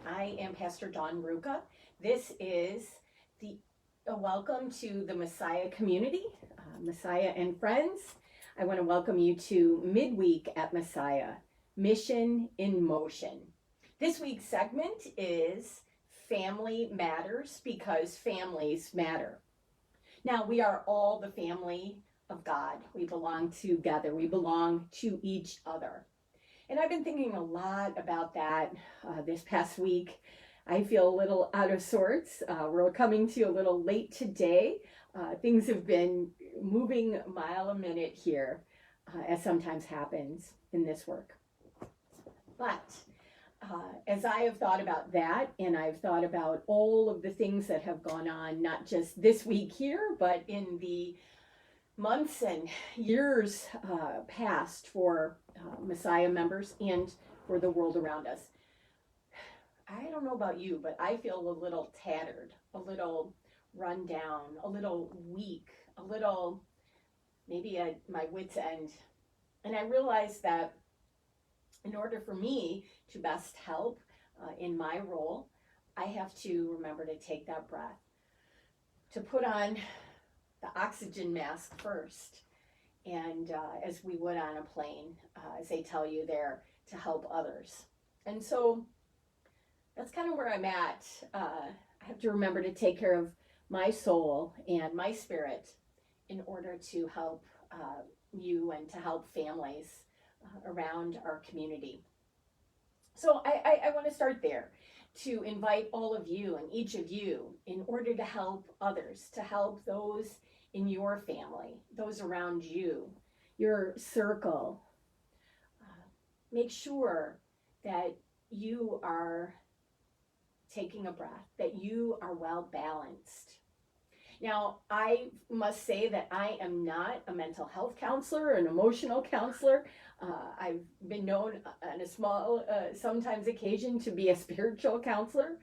I am Pastor Dawn Roucka. This is a welcome to the Messiah community, Messiah and friends. I want to welcome you to Midweek at Messiah, Mission in Motion. This week's segment is Family Matters because families matter. Now, we are all the family of God. We belong together. We belong to each other. And I've been thinking a lot about that this past week. I feel a little out of sorts. We're coming to you a little late today. Things have been moving a mile a minute here, as sometimes happens in this work. But as I have thought about that, and I've thought about all of the things that have gone on, not just this week here, but in the months and years past for Messiah members and for the world around us. I don't know about you, but I feel a little tattered, a little run down, a little weak, a little maybe at my wit's end. And I realized that in order for me to best help in my role, I have to remember to take that breath, to put on the oxygen mask first, and as we would on a plane, as they tell you there, to help others. And so that's kind of where I'm at. I have to remember to take care of my soul and my spirit in order to help you and to help families around our community. So I want to start there, to invite all of you and each of you in order to help others, to help those in your family, those around you, your circle. Make sure that you are taking a breath, that you are well balanced. Now, I must say that I am not a mental health counselor, an emotional counselor. I've been known on a small, sometimes occasion, to be a spiritual counselor.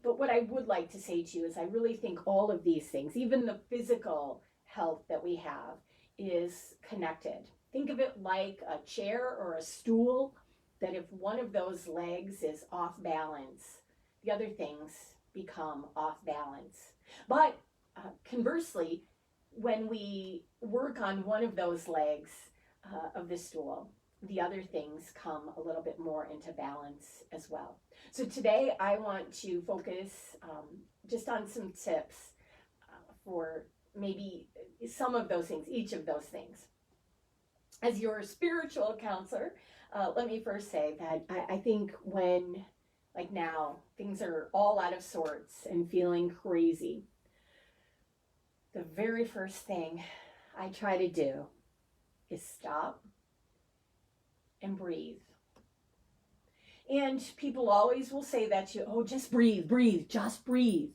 But what I would like to say to you is I really think all of these things, even the physical health that we have, is connected. Think of it like a chair or a stool, that if one of those legs is off balance, the other things become off balance. But conversely, when we work on one of those legs of the stool, the other things come a little bit more into balance as well. So today I want to focus just on some tips for maybe some of those things, each of those things. As your spiritual counselor, let me first say that I think when, like now, things are all out of sorts and feeling crazy, the very first thing I try to do is stop and breathe. And people always will say that to you, oh, just breathe, just breathe.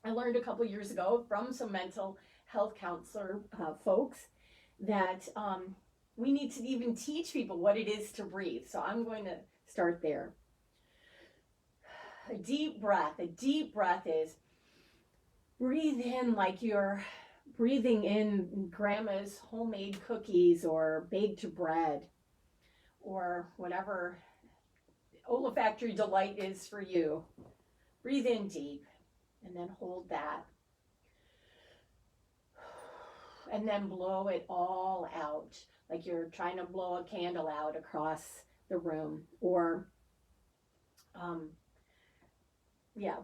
I learned a couple years ago from some mental health counselor folks that we need to even teach people what it is to breathe. So I'm going to start there. A deep breath is breathe in like you're breathing in grandma's homemade cookies or baked bread or whatever olfactory delight is for you. Breathe in deep and then hold that. And then blow it all out like you're trying to blow a candle out across the room, or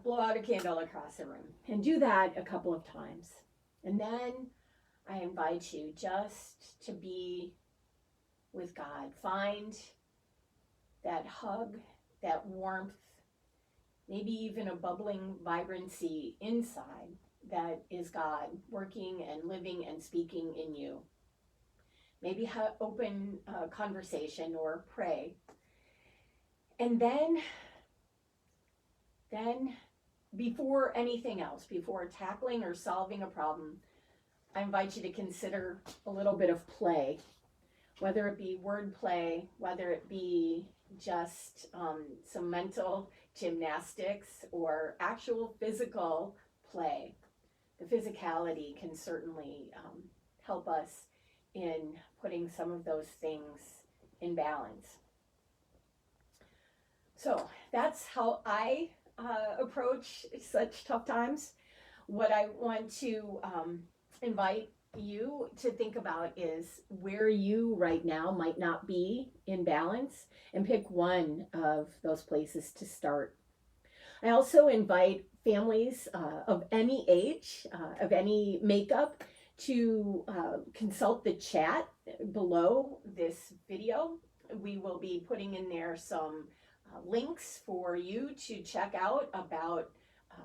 blow out a candle across the room. And do that a couple of times. And then I invite you just to be with God. Find that hug, that warmth, maybe even a bubbling vibrancy inside that is God working and living and speaking in you. Maybe open a conversation or pray. And then before anything else, before tackling or solving a problem, I invite you to consider a little bit of play, whether it be word play, whether it be just some mental gymnastics or actual physical play. The physicality can certainly help us in putting some of those things in balance. So that's how I approach such tough times. What I want to invite you to think about is where you right now might not be in balance, and pick one of those places to start. I also invite families of any age, of any makeup, to consult the chat below this video. We will be putting in there some links for you to check out about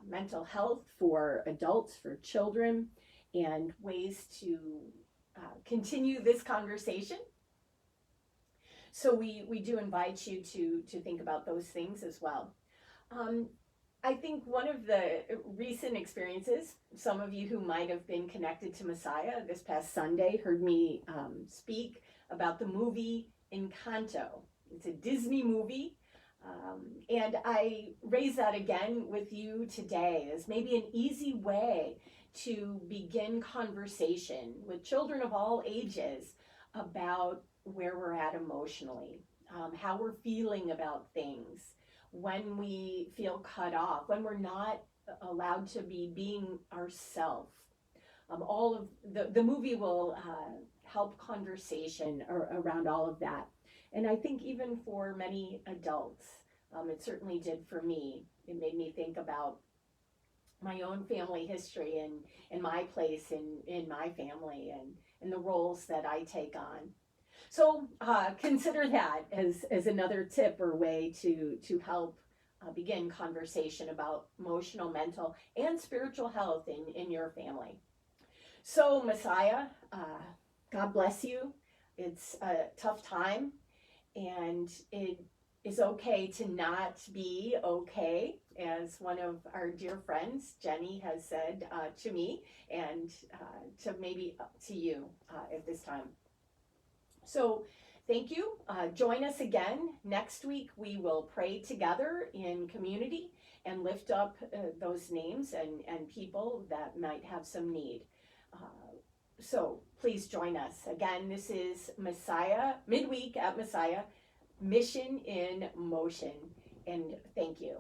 mental health for adults, for children, and ways to continue this conversation. So we do invite you to think about those things as well. I think one of the recent experiences, some of you who might have been connected to Messiah this past Sunday heard me speak about the movie Encanto. It's a Disney movie. And I raise that again with you today as maybe an easy way to begin conversation with children of all ages about where we're at emotionally, how we're feeling about things, when we feel cut off, when we're not allowed to be being ourselves. All of the movie will help conversation around all of that. And I think even for many adults, it certainly did for me. It made me think about my own family history and my place in my family and the roles that I take on. So consider that as another tip or way to help begin conversation about emotional, mental, and spiritual health in your family. So Messiah, God bless you. It's a tough time, and it is okay to not be okay, as one of our dear friends, Jenny, has said to me, and to maybe to you at this time. So thank you. Join us again next week. We will pray together in community and lift up those names and people that might have some need. So please join us. Again, this is Messiah, Midweek at Messiah, Mission in Motion. And thank you.